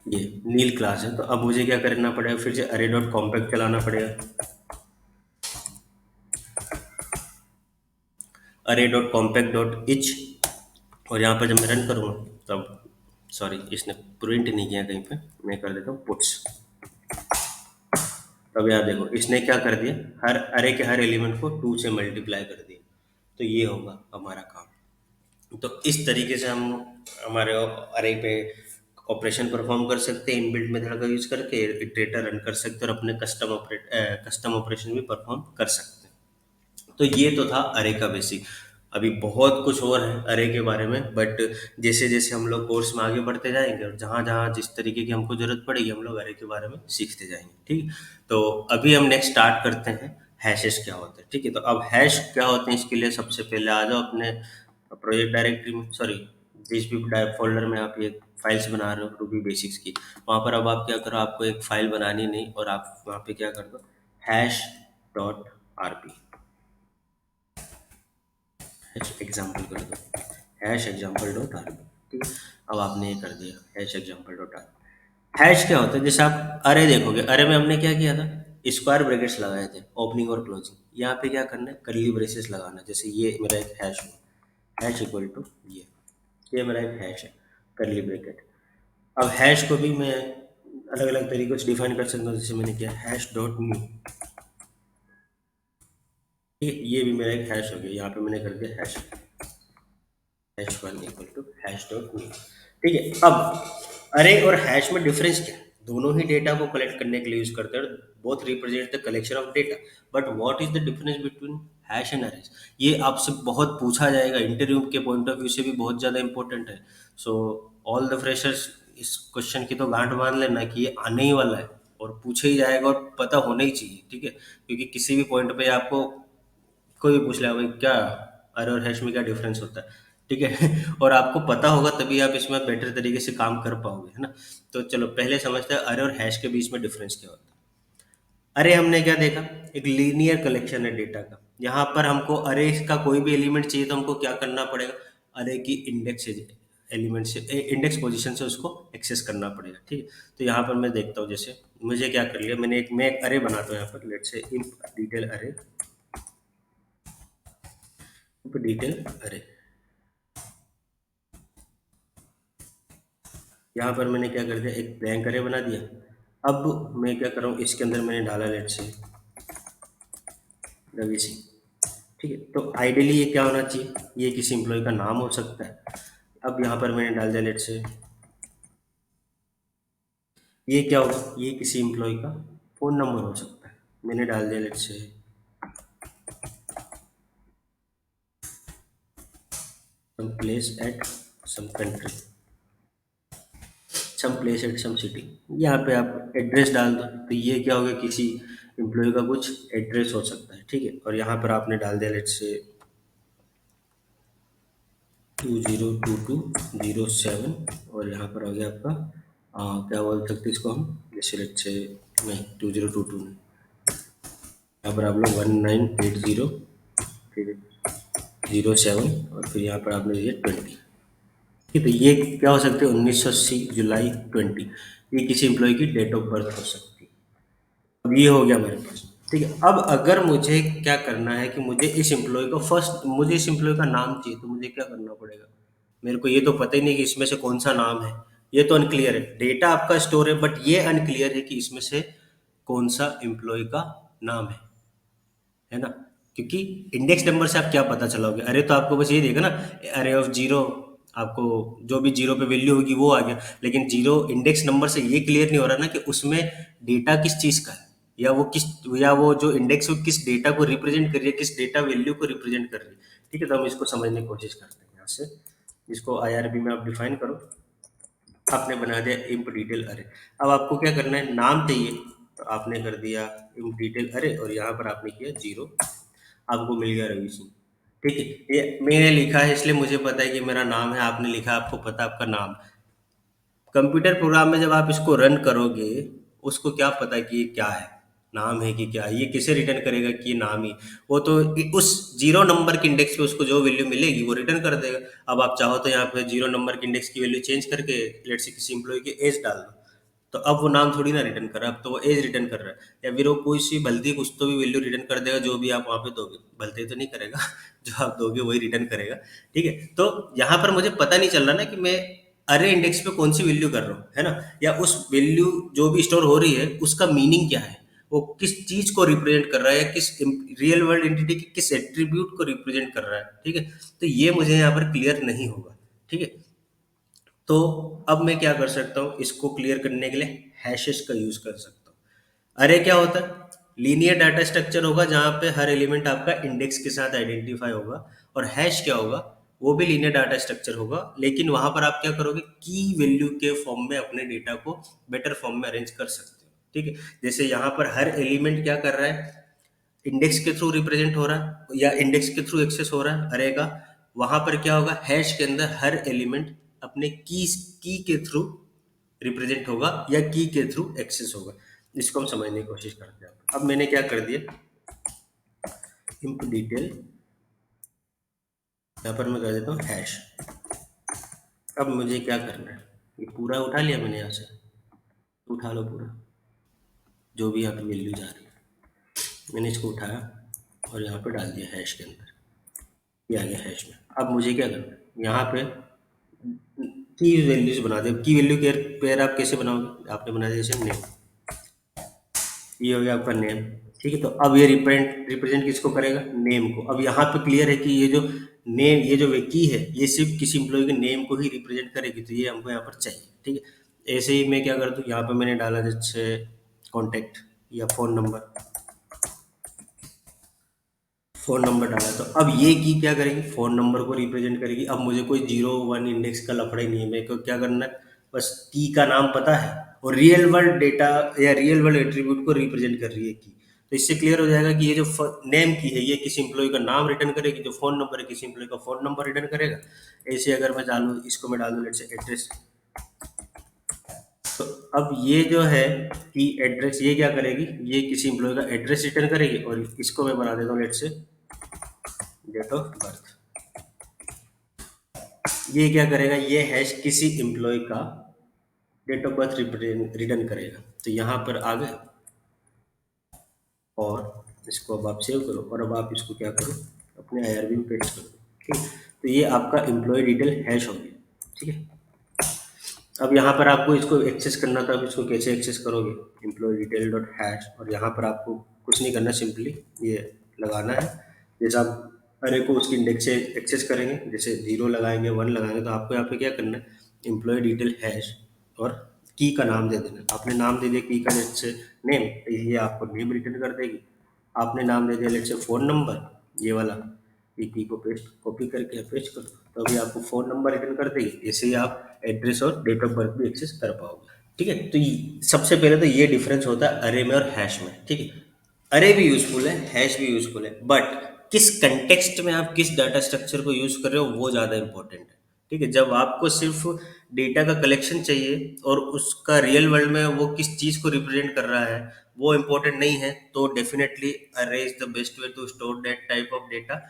ये नील क्लास है। तो अब मुझे क्या करना पड़ेगा, फिर से अरे डॉट कॉम्पैक्ट चलाना पड़ेगा, अरे डॉट कॉम्पैक्ट डॉट इच, और यहाँ पर जब मैं रन करूँगा तब, सॉरी इसने प्रिंट नहीं किया कहीं पे, मैं कर देता हूँ पुट्स। तब यहाँ देखो इसने क्या कर दिया, हर अरे के हर एलिमेंट को 2 से मल्टीप्लाई कर दिया। तो ये होगा हमारा काम। तो इस तरीके से हम हमारे अरे पे ऑपरेशन परफॉर्म कर सकते हैं, इनबिल्ट मेथड का यूज करके इटरेटर रन कर सकते हैं और अपने कस्टम ऑपरेशन भी परफॉर्म कर सकते हैं। तो ये तो था अरे का बेसिक। अभी बहुत कुछ और है अरे के बारे में, बट जैसे जैसे हम लोग कोर्स में आगे बढ़ते जाएंगे और जहाँ जहाँ जिस तरीके की हमको जरूरत पड़ेगी, हम लोग अरे के बारे में सीखते जाएंगे। ठीक है, तो अभी हम नेक्स्ट स्टार्ट करते हैं, हैशेस क्या होते हैं। ठीक है, तो अब हैश क्या होते हैं, इसके लिए सबसे पहले आ जाओ अपने प्रोजेक्ट डायरेक्टरी में, सॉरी जिस भी फोल्डर में आप ये फाइल्स बना रहे हो रूबी बेसिक्स की, वहाँ पर अब आप क्या करो, आपको एक फाइल बनानी नहीं, और आप वहाँ पे क्या कर दो, hash dot R P, hash example कर दो, hash example dot R P. ठीक है, अब आपने ये कर दिया hash example dot are. Hash क्या होता है, जैसे आप अरे देखोगे, अरे में हमने क्या किया था, स्क्वायर ब्रैकेट्स लगाए थे, ओपनिंग और क्लोजिंग। यहाँ पे क्या करना है, कर्ली ब्रेसेस लगाना है। जैसे ये मेरा एक हैश है, हैश इक्वल टू ये मेरा एक हैश है, कर्ली ब्रैकेट। अब हैश को भी मैं अलग अलग तरीकों से डिफाइन कर सकता हूँ, जैसे मैंने किया हैश डॉट न्यू। ठीक है, ये भी मेरा एक हैश हो गया, यहाँ पे मैंने कर दिया hash one equal to hash dot new. ठीक है, अब अरे और हैश में डिफरेंस क्या है? दोनों ही डेटा को कलेक्ट करने के लिए यूज करते हैं, both represent the collection of data, but what is the difference between hash and arrays? ये आपसे बहुत पूछा जाएगा, इंटरव्यू के पॉइंट ऑफ व्यू से भी बहुत ज़्यादा इंपॉर्टेंट है। सो ऑल द फ्रेशर्स इस क्वेश्चन की तो गांठ बांध लेना कि ये आने ही वाला है और पूछे ही जाएगा और पता होना ही चाहिए। ठीक है, क्योंकि किसी भी पॉइंट पे आपको कोई भी पूछ लेगा भाई क्या अरे और हैश में क्या डिफरेंस होता है। ठीक है और आपको पता होगा तभी आप इसमें बेटर तरीके से काम कर पाओगे, है ना। तो चलो पहले समझते हैं अरे और हैश के बीच में डिफरेंस क्या होता है। अरे हमने क्या देखा, एक लीनियर कलेक्शन है डेटा का। यहाँ पर हमको अरे का कोई भी एलिमेंट चाहिए तो हमको क्या करना पड़ेगा, अरे की इंडेक्स एलिमेंट से इंडेक्स पोजीशन से उसको एक्सेस करना पड़ेगा। ठीक है, तो यहाँ पर मैं देखता हूँ, जैसे मुझे क्या कर लिया, मैं एक अरे बनाता हूँ यहाँ पर, लेट से इंप डिटेल अरे, डिटेल अरे। यहाँ पर मैंने क्या कर दिया, एक ब्लैंक अरे बना दिया। अब मैं क्या कर रहा हूँ, इसके अंदर मैंने डाला लेट से रवि सिंह। ठीक है, तो आइडियली ये क्या होना चाहिए, ये किसी एम्प्लॉय का नाम हो सकता है। अब यहाँ पर मैंने डाल दिया लेट से, ये क्या होगा, ये किसी एम्प्लॉय का फ़ोन नंबर हो सकता है। मैंने डाल दिया let say some place at some country, some place at some city. यहाँ पे आप एड्रेस डाल दो, तो ये क्या होगा, किसी एम्प्लॉय का कुछ एड्रेस हो सकता है। ठीक है, और यहाँ पर आपने डाल दिया लेट से 202207, और यहाँ पर आ गया आपका क्या बोल सकते हैं इसको हम, जैसे लेट से नहीं 2022 में, यहाँ पर आप लोग 1980 फिर 07 और फिर यहाँ पर आपने दिया 20। ठीक है, तो ये क्या हो सकते हैं, 1980 जुलाई 20, ये किसी एम्प्लॉय की डेट ऑफ बर्थ हो सकती है। अब ये हो गया मेरे पास। ठीक है, अब अगर मुझे क्या करना है कि मुझे इस एम्प्लॉय का नाम चाहिए, तो मुझे क्या करना पड़ेगा, मेरे को ये तो पता ही नहीं कि इसमें से कौन सा नाम है। ये तो अनक्लियर है, डेटा आपका स्टोर है, बट ये अनक्लियर है कि इसमें से कौन सा एम्प्लॉय का नाम है ना। क्योंकि इंडेक्स नंबर से आप क्या पता चलाओगे, अरे तो आपको बस ये देगा ना, अरे ऑफ जीरो, आपको जो भी जीरो पे वैल्यू होगी वो आ गया, लेकिन जीरो इंडेक्स नंबर से ये क्लियर नहीं हो रहा ना कि उसमें डेटा किस चीज का है, या वो किस, या वो जो इंडेक्स वो किस डेटा को रिप्रेजेंट कर रही है, किस डेटा वैल्यू को रिप्रेजेंट कर रही है। ठीक है, तो हम इसको समझने की कोशिश करते हैं यहाँ से। इसको आईआरबी में आप डिफाइन करो, आपने बना दिया इंप डिटेल अरे। अब आपको क्या करना है, नाम चाहिए, तो आपने कर दिया इंप डिटेल अरे, और यहाँ पर आपने किया जीरो, आपको मिल गया रवि सिंह। ठीक है, ये मैंने लिखा है इसलिए मुझे पता है कि मेरा नाम है, आपने लिखा आपको पता है आपका नाम। कंप्यूटर प्रोग्राम में जब आप इसको रन करोगे, उसको क्या पता कि ये क्या है, नाम है कि क्या है, ये किसे रिटर्न करेगा कि ये नाम ही, वो तो उस जीरो नंबर के इंडेक्स पे उसको जो वैल्यू मिलेगी वो रिटर्न कर देगा। अब आप चाहो तो यहाँ पे जीरो नंबर के इंडेक्स की वैल्यू चेंज करके लेट से किसी एम्प्लॉय की एज डाल दो, तो अब वो नाम थोड़ी ना रिटर्न कर रहा है, अब तो वो एज रिटर्न कर रहा है। या फिर वो कोई सी भलती कुछ तो भी वैल्यू रिटर्न कर देगा, जो भी आप वहाँ पे दोगे, भलते तो नहीं करेगा जो आप दोगे वही रिटर्न करेगा। ठीक है, तो यहाँ पर मुझे पता नहीं चल रहा ना कि मैं अरे इंडेक्स पे कौन सी वैल्यू कर रहा हूँ, है ना, या उस वैल्यू जो भी स्टोर हो रही है उसका मीनिंग क्या है, वो किस चीज को रिप्रेजेंट कर रहा है, या किस रियल वर्ल्ड एंटिटी के किस एट्रीब्यूट को रिप्रेजेंट कर रहा है। ठीक है, तो ये मुझे यहाँ पर क्लियर नहीं होगा। ठीक है, तो अब मैं क्या कर सकता हूँ, इसको क्लियर करने के लिए हैशेस का यूज कर सकता हूँ। अरे क्या होता है, लीनियर डाटा स्ट्रक्चर होगा जहाँ पे हर एलिमेंट आपका इंडेक्स के साथ आइडेंटिफाई होगा। और हैश क्या होगा, वो भी लीनियर डाटा स्ट्रक्चर होगा, लेकिन वहां पर आप क्या करोगे, की वैल्यू के फॉर्म में अपने डेटा को बेटर फॉर्म में अरेंज कर सकते हो। ठीक है, जैसे यहाँ पर हर एलिमेंट क्या कर रहा है, इंडेक्स के थ्रू रिप्रेजेंट हो रहा है या इंडेक्स के थ्रू एक्सेस हो रहा है अरे का। वहां पर क्या होगा, हैश के अंदर हर एलिमेंट अपने की के थ्रू रिप्रेजेंट होगा या की के थ्रू एक्सेस होगा। इसको हम समझने की कोशिश करते हैं। अब मैंने क्या कर दिया, इंप डिटेल, यहाँ पर मैं कर देता हूँ हैश। अब मुझे क्या करना है, ये पूरा उठा लिया मैंने यहाँ से, उठा लो पूरा, जो भी यहाँ पे वैल्यू जा रही है मैंने इसको उठाया और यहाँ पे डाल दिया हैश के अंदर, ये आ गया हैश में। अब मुझे क्या करना है, यहाँ पे की वैल्यूज बना दे। की वैल्यू के पेयर आप कैसे बनाओगे? आपने बना दिया जैसे नेम, ये हो गया आपका नेम। ठीक है, तो अब ये रिप्रेजेंट रिप्रेजेंट किसको करेगा? नेम को। अब यहाँ पे क्लियर है कि ये जो नेम, ये जो की है, ये सिर्फ किसी एम्प्लॉय के नेम को ही रिप्रेजेंट करेगी, तो ये हमको यहाँ पर चाहिए। ठीक है, ऐसे ही मैं क्या कर दूँ, यहाँ पर मैंने डाला जैसे कॉन्टेक्ट या फ़ोन नंबर, फ़ोन नंबर डाला, तो अब ये की क्या करेगी? फ़ोन नंबर को रिप्रेजेंट करेगी। अब मुझे कोई 0 1 इंडेक्स का लफड़ा ही नहीं है, मेरे को क्या करना है, बस की का नाम पता है और रियल वर्ल्ड डेटा या रियल वर्ल्ड एट्रीब्यूट को रिप्रेजेंट कर रही है की। तो इससे क्लियर हो जाएगा कि ये जो नेम की है, ये किसी एम्प्लॉय का नाम रिटर्न करेगी, जो फ़ोन नंबर है किसी एम्प्लॉय का फ़ोन नंबर रिटर्न करेगा। ऐसे अगर मैं डालूँ, इसको मैं डाल दूँ लेट्स से एड्रेस, तो अब ये जो है कि एड्रेस, ये क्या करेगी, ये किसी एम्प्लॉय का एड्रेस रिटर्न करेगी, और इसको मैं बना देता हूँ let's say date of birth. ये क्या करेगा, ये हैश किसी एम्प्लॉय का डेट ऑफ बर्थ रिटर्न करेगा। तो यहाँ पर आ गए, और इसको अब आप सेव करो, और अब आप इसको क्या करो, अपने आईआरबी में पेस्ट करो। ठीक है, तो ये आपका एम्प्लॉय डिटेल हैश हो गया। ठीक है, अब यहाँ पर आपको इसको एक्सेस करना था, अब इसको कैसे एक्सेस करोगे? एम्प्लॉय डिटेल डॉट हैश, और यहाँ पर आपको कुछ नहीं करना, सिंपली ये लगाना है। जैसे आप अरे को उसकी इंडेक्स से एक्सेस करेंगे, जैसे 0 लगाएंगे 1 लगाएंगे, तो आपको यहाँ पे क्या करना है, एम्प्लॉय डिटेल हैश और की का नाम दे देना। आपने नाम दे दिया की का जैसे नेम, तो ये आपको नेम रिटर्न कर देगी। आपने नाम दे दिया लेट्स से फ़ोन नंबर, ये वाला, ये की को पेस्ट कॉपी करके पेस्ट कर दो, तो अभी आपको फ़ोन नंबर रिटर्न कर देगी। ऐसे ही आप एड्रेस और डेट ऑफ बर्थ भी एक्सेस कर पाओगे। ठीक है, तो सबसे पहले तो ये डिफरेंस होता है अरे में और हैश में। ठीक है, अरे भी यूजफुल है, हैश भी यूजफुल है, बट किस कंटेक्स्ट में आप किस डाटा स्ट्रक्चर को यूज कर रहे हो वो ज़्यादा इंपॉर्टेंट है। ठीक है, जब आपको सिर्फ डेटा का कलेक्शन चाहिए और उसका रियल वर्ल्ड में वो किस चीज़ को रिप्रेजेंट कर रहा है वो इम्पोर्टेंट नहीं है, तो definitely array is the best way to store that type of data.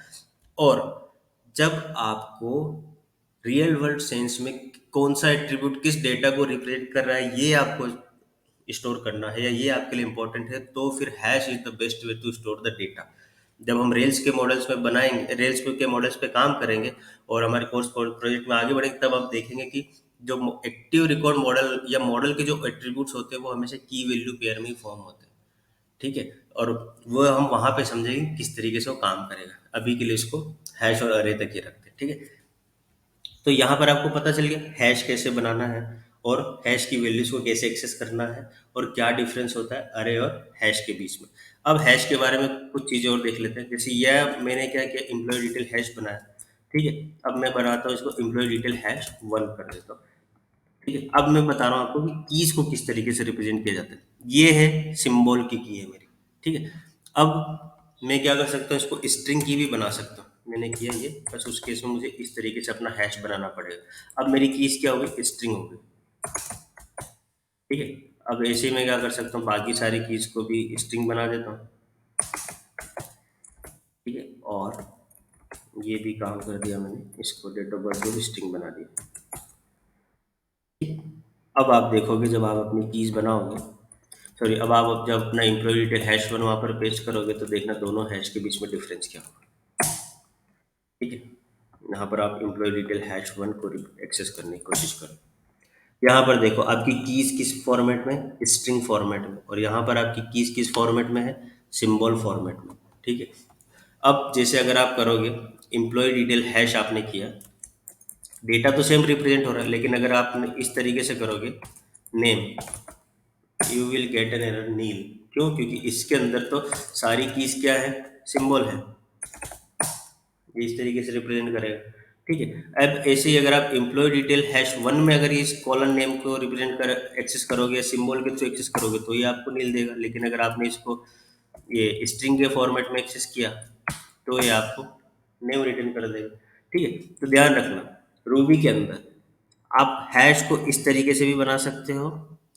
और जब आपको रियल वर्ल्ड सेंस में कौन सा एट्रीब्यूट किस डेटा को रिप्रेजेंट कर रहा है ये आपको स्टोर करना है, या ये आपके लिए इंपॉर्टेंट है, तो फिर hash is the best way to store the data. जब हम रेल्स के मॉडल्स में बनाएंगे, रेल्स के मॉडल्स पे काम करेंगे और हमारे कोर्स प्रोजेक्ट में आगे बढ़ेंगे, तब आप देखेंगे कि जो एक्टिव रिकॉर्ड मॉडल या मॉडल के जो एट्रीब्यूट्स होते हैं वो हमेशा की वैल्यू पेयर में ही फॉर्म होते हैं। ठीक है, और वो हम वहां पे समझेंगे किस तरीके से वो काम करेगा। अभी के लिए इसको हैश और अरे तक ही रखते हैं। ठीक है, तो यहाँ पर आपको पता चल गया हैश कैसे बनाना है, और हैश की वैल्यूज को कैसे एक्सेस करना है, और क्या डिफरेंस होता है अरे और हैश के बीच में। अब हैश के बारे में कुछ चीज़ें और देख लेते हैं। जैसे यह मैंने क्या किया, एम्प्लॉय डिटेल हैश बनाया। ठीक है, अब मैं बनाता हूँ इसको एम्प्लॉय डिटेल हैश 1 कर देता हूँ। ठीक है, अब मैं बता रहा हूँ आपको कि कीज को किस तरीके से रिप्रेजेंट किया जाता है। ये है सिंबल की है मेरी। ठीक है, अब मैं क्या कर सकता हूँ, इसको स्ट्रिंग की भी बना सकता हूँ। मैंने किया ये, बस उस केस में मुझे इस तरीके से अपना हैश बनाना पड़ेगा। अब मेरी कीज क्या हो गई, स्ट्रिंग हो गई। ठीक है, अब ऐसे ही मैं क्या कर सकता हूँ, बाकी सारी कीज को भी स्ट्रिंग बना देता हूँ। ठीक है, और ये भी काम कर दिया मैंने, इसको डेट ऑफ बर्थ को भी स्ट्रिंग बना दिया। अब आप देखोगे जब आप अपनी कीज बनाओगे, सॉरी, अब जब अपना एम्प्लॉय डिटेल हैश वन वहाँ पर पेस्ट करोगे, तो देखना दोनों हैश के बीच में डिफरेंस क्या होगा। ठीक है, यहाँ पर आप एम्प्लॉय डिटेल हैश वन को एक्सेस करने की कोशिश करो। यहाँ पर देखो आपकी कीज किस फॉर्मेट में, स्ट्रिंग फॉर्मेट में, और यहाँ पर आपकी कीज किस फॉर्मेट में है, सिंबल फॉर्मेट में। ठीक है, अब जैसे अगर आप करोगे एम्प्लॉय डिटेल हैश आपने किया, डेटा तो सेम रिप्रेजेंट हो रहा है, लेकिन अगर आप इस तरीके से करोगे name, you will get an error nil. क्यों? क्योंकि इसके अंदर तो सारी कीज क्या है, सिंबल है, ये इस तरीके से रिप्रेजेंट करेगा। ठीक है, अब ऐसे ही अगर आप एम्प्लॉय डिटेल हैश वन में अगर इस कॉलम नेम को रिप्रेजेंट कर एक्सेस करोगे, सिंबल के थ्रू एक्सेस करोगे, तो ये आपको नील देगा। लेकिन अगर आपने इसको ये स्ट्रिंग के फॉर्मेट में एक्सेस किया, तो ये आपको नेम रिटर्न कर देगा। ठीक है, तो ध्यान रखना, रूबी के अंदर आप हैश को इस तरीके से भी बना सकते हो,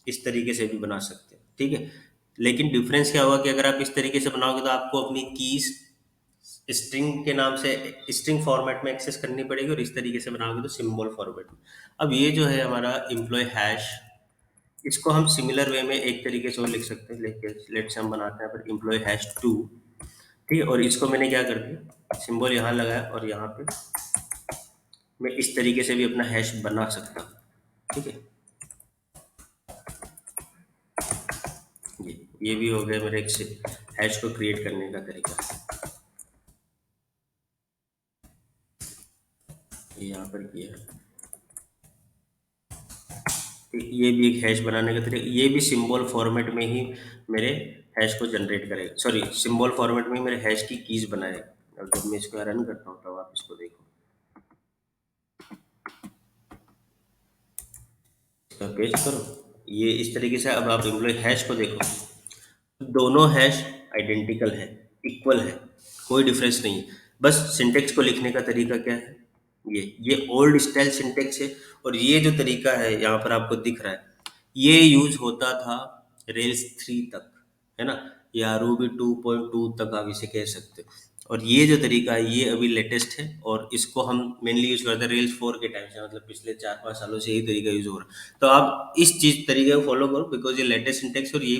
इस तरीके से भी बना सकते हो। ठीक है, लेकिन डिफरेंस क्या होगा कि अगर आप इस तरीके से बनाओगे तो आपको अपनी कीज स्ट्रिंग के नाम से स्ट्रिंग फॉर्मेट में एक्सेस करनी पड़ेगी, और इस तरीके से बनाओगे तो सिंबल फॉर्मेट में। अब ये जो है हमारा एम्प्लॉय हैश, इसको हम सिमिलर वे में एक तरीके से और लिख सकते हैं। लेकिन लेट्स हम बनाते हैं पर एम्प्लॉय हैश टू। ठीक है, और इसको मैंने क्या कर दिया, सिंबल यहाँ लगाया, और यहाँ पे मैं इस तरीके से भी अपना हैश बना सकता हूँ। ठीक है। ये भी हो गया मेरे एक हैश को क्रिएट करने का तरीका। ये यहाँ पर किया है। तो ये भी एक हैश बनाने का तरीका, ये भी सिंबल फॉर्मेट में ही मेरे हैश को जनरेट करेगा, सॉरी सिंबल फॉर्मेट में ही मेरे हैश की कीज बनाएगा। और जब मैं इसको रन करता हूँ तब आप इसको देखो, इसका पेज करो, ये इस तरीके से। अब आप एम्प्लॉय हैश को देखो, दोनों हैश आइडेंटिकल है, इक्वल है, कोई डिफरेंस नहीं है। बस सिंटेक्स को लिखने का तरीका क्या है, ये ओल्ड स्टाइल सिंटेक्स है। और ये जो तरीका है यहाँ पर आपको दिख रहा है, ये यूज होता था रेल्स 3 तक, है ना, या रूबी 2.2 तक आप इसे कह सकते हो। और ये जो तरीका है ये अभी लेटेस्ट है, और इसको हम मेनली यूज करते हैं रेल्स 4 के टाइम से, मतलब पिछले 4-5 सालों से यही तरीका यूज हो रहा है। तो आप इस चीज तरीके को फॉलो करो, बिकॉज ये लेटेस्ट सिंटेक्स और ये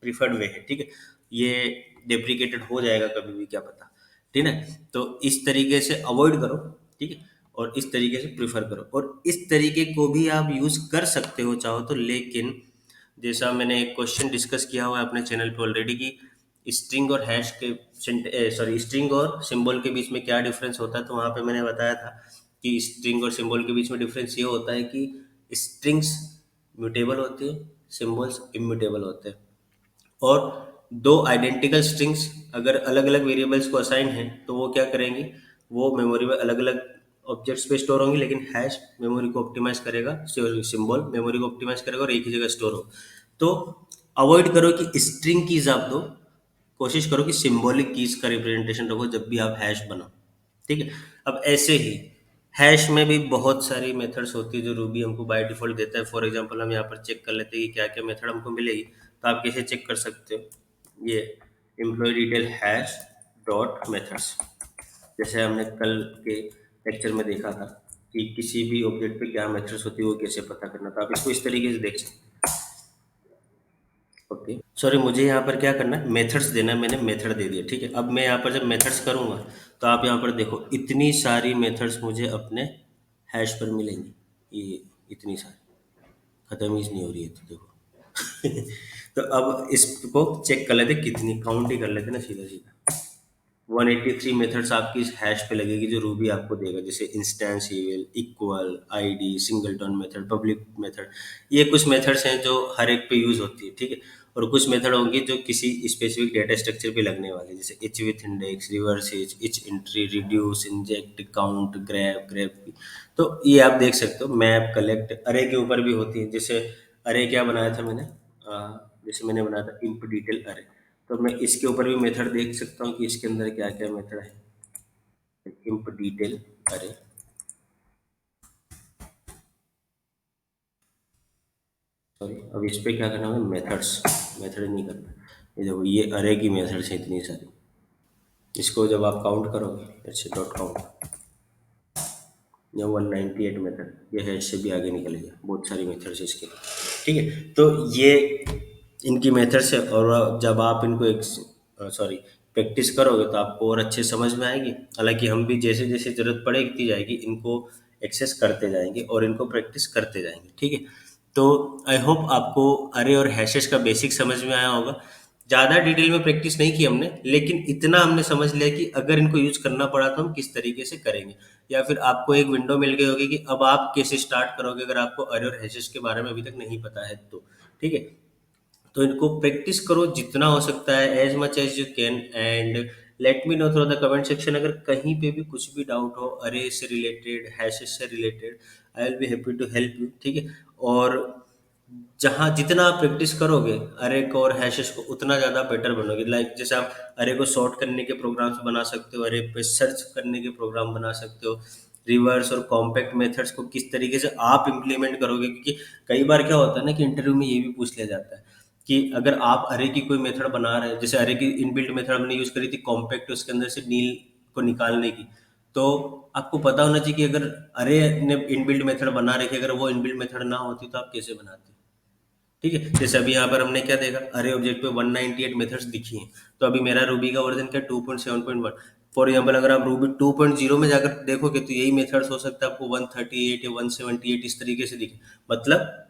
प्रीफर्ड वे है, ठीक है। ये डेप्रिकेटेड हो जाएगा कभी भी, क्या पता, ठीक है। तो इस तरीके से अवॉइड करो, ठीक है, और इस तरीके से प्रीफर करो। और इस तरीके को भी आप यूज कर सकते हो चाहो तो, लेकिन जैसा मैंने एक क्वेश्चन डिस्कस किया हुआ है अपने चैनल पे ऑलरेडी, कि स्ट्रिंग और हैश के, सॉरी स्ट्रिंग और सिंबल के बीच में क्या डिफरेंस होता है, तो वहां पे मैंने बताया था कि स्ट्रिंग और सिंबल के बीच में डिफरेंस ये होता है कि स्ट्रिंग्स म्यूटेबल होती है, सिंबल्स इम्यूटेबल होते हैं। और दो आइडेंटिकल स्ट्रिंग्स अगर अलग अलग वेरिएबल्स को असाइन है तो वो क्या करेंगी, वो मेमोरी में अलग अलग ऑब्जेक्ट्स पे स्टोर होंगी, लेकिन हैश मेमोरी को ऑप्टिमाइज करेगा, सिंबल मेमोरी को ऑप्टिमाइज करेगा और एक ही जगह स्टोर हो। तो अवॉइड करो कि स्ट्रिंग कीज आप दो, कोशिश करो कि सिंबॉलिक कीज का रिप्रेजेंटेशन रखो जब भी आप हैश बनाओ, ठीक है। अब ऐसे ही हैश में भी बहुत सारी मेथड्स होती है जो रूबी हमको बाय डिफॉल्ट देता है। फॉर एग्जांपल हम यहाँ पर चेक कर लेते हैं कि क्या क्या मेथड हमको मिलेगी। तो आप कैसे चेक कर सकते हो, ये employee detail hash dot methods, जैसे हमने कल के लेक्चर में देखा था कि किसी भी ऑब्जेक्ट पे क्या मेथड्स होती है वो कैसे पता करना था, आप इसको इस तरीके से देख सकते हैं। ओके, सॉरी मुझे यहाँ पर क्या करना है, मेथड्स देना है, मैंने मेथड दे दिया, ठीक है। अब मैं यहाँ पर जब मेथड्स करूँगा तो आप यहाँ पर देखो इतनी सारी मेथड्स मुझे अपने हैश पर मिलेंगी, ये इतनी सारी, खत्म ही नहीं हो रही है, तो देखो। तो अब इसको चेक कर लेते, कितनी काउंट ही कर लेते ना सीधा सीधा। 183 मेथड्स आपकी इस हैश पे लगेगी जो रूबी आपको देगा, जैसे instance variable, equal, ID, singleton method, public method. ये कुछ मेथड्स हैं जो हर एक पे यूज होती है, ठीक है। और कुछ मेथड होंगी जो किसी स्पेसिफिक डेटा स्ट्रक्चर पे लगने वाले, जैसे etch with index, reverse etch, etch entry, reduce, inject, count, grab, grab. तो ये आप देख सकते हो, मैप, कलेक्ट, अरे के ऊपर भी होती है। जैसे अरे क्या बनाया था मैंने, जैसे मैंने बनाया था इंप डिटेल अरे, तो मैं इसके ऊपर भी मेथड देख सकता हूँ कि इसके अंदर क्या क्या मेथड है। इंप डिटेल अरे, सॉरी अब इस पे क्या करना है, मेथड्स, मेथड नहीं करना। ये देखो ये अरे की मेथड्स है इतनी सारी, इसको जब आप काउंट करोगे, अच्छे डॉट काउंट, या 198 मेथड, ये है, इससे भी आगे निकल गया, बहुत सारी मेथड्स इसके, ठीक है। तो ये इनकी मेथड्स है, और जब आप इनको एक, सॉरी, प्रैक्टिस करोगे तो आपको और अच्छे समझ में आएगी। हालांकि हम भी जैसे जैसे जरूरत पड़ेगी जाएगी इनको एक्सेस करते जाएंगे और इनको प्रैक्टिस करते जाएंगे, ठीक है। तो आई होप आपको अरे और हैशेस का बेसिक समझ में आया होगा। ज़्यादा डिटेल में प्रैक्टिस नहीं की हमने, लेकिन इतना हमने समझ लिया कि अगर इनको यूज करना पड़ा तो हम किस तरीके से करेंगे। या फिर आपको एक विंडो मिल गई होगी कि अब आप कैसे स्टार्ट करोगे अगर आपको अरे और हैशेस के बारे में अभी तक नहीं पता है तो, ठीक है। तो इनको प्रैक्टिस करो जितना हो सकता है, as much as you can, and let me know through the comment section अगर कहीं पे भी कुछ भी डाउट हो अरे से रिलेटेड, हैशेस से related, I will be happy to help you, ठीक है। और जहाँ जितना आप प्रैक्टिस करोगे अरे को और हैशेस को, उतना ज़्यादा बेटर बनोगे। लाइक जैसे आप अरे को सॉर्ट करने के प्रोग्राम्स बना सकते हो, अरे पे सर्च करने के प्रोग्राम बना सकते हो, रिवर्स और कॉम्पैक्ट मेथड्स को किस तरीके से आप इम्प्लीमेंट करोगे। क्योंकि कई बार क्या होता है ना कि इंटरव्यू में ये भी पूछ लिया जाता है कि अगर आप अरे की कोई मेथड बना रहे हैं, जैसे अरे की इनबिल्ट मेथड हमने यूज करी थी कॉम्पैक्ट, उसके अंदर से नील को निकालने की, तो आपको पता होना चाहिए कि अगर अरे ने इनबिल्ट मेथड बना रखी, अगर वो इनबिल्ट मेथड ना होती तो आप कैसे बनाते, ठीक है। जैसे अभी यहाँ पर हमने क्या देखा, अरे ऑब्जेक्ट पे 198 मेथड्स दिखी हैं। तो अभी मेरा रूबी का वर्जन क्या 2.7.1, फॉर एग्जाम्पल अगर आप रूबी 2.0 में जाकर देखोगे तो यही मेथड्स हो सकता है आपको 138 या 178 इस तरीके से दिखे। मतलब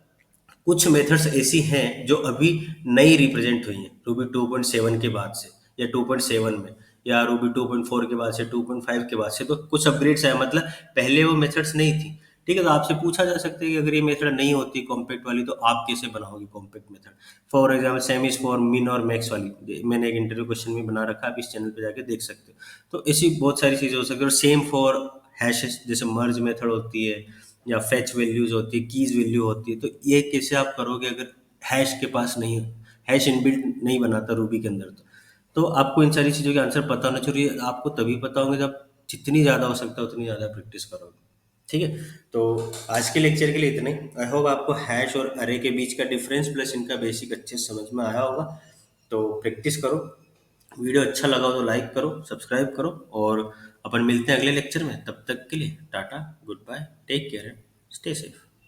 कुछ मेथड्स ऐसी हैं जो अभी नई रिप्रेजेंट हुई हैं रूबी 2.7 के बाद से, या 2.7 में, या रूबी 2.4 के बाद से, 2.5 के बाद से, तो कुछ अपग्रेड्स आए, मतलब पहले वो मेथड्स नहीं थी। ठीक है, तो आपसे पूछा जा सकता है कि अगर ये मेथड नहीं होती कॉम्पैक्ट वाली तो आप कैसे बनाओगे compact method. For example same is for मिन और मैक्स वाली मैंने एक इंटरव्यू क्वेश्चन भी बना रखा है, आप इस चैनल पे जाके देख सकते हो। तो ऐसी बहुत सारी चीज़ें हो सकती है। और सेम फॉर हैशेस, जैसे मर्ज मेथड होती है या फेच वैल्यूज होती है, कीज वैल्यू होती है, तो ये कैसे आप करोगे अगर हैश के पास नहीं, हैश इनबिल्ट नहीं बनाता रूबी के अंदर। तो आपको इन सारी चीज़ों के आंसर पता होना चाहिए। आपको तभी पता होंगे जब जितनी ज़्यादा हो सकता है उतनी ज़्यादा प्रैक्टिस करोगे। ठीक है, तो आज के लेक्चर के लिए इतना ही। आई होप आपको हैश और अरे के बीच का डिफरेंस प्लस इनका बेसिक अच्छे से समझ में आया होगा। तो प्रैक्टिस करो। वीडियो अच्छा लगा हो तो लाइक करो, सब्सक्राइब करो, और अपन मिलते हैं अगले लेक्चर में। तब तक के लिए tata, good bye, take care, stay safe.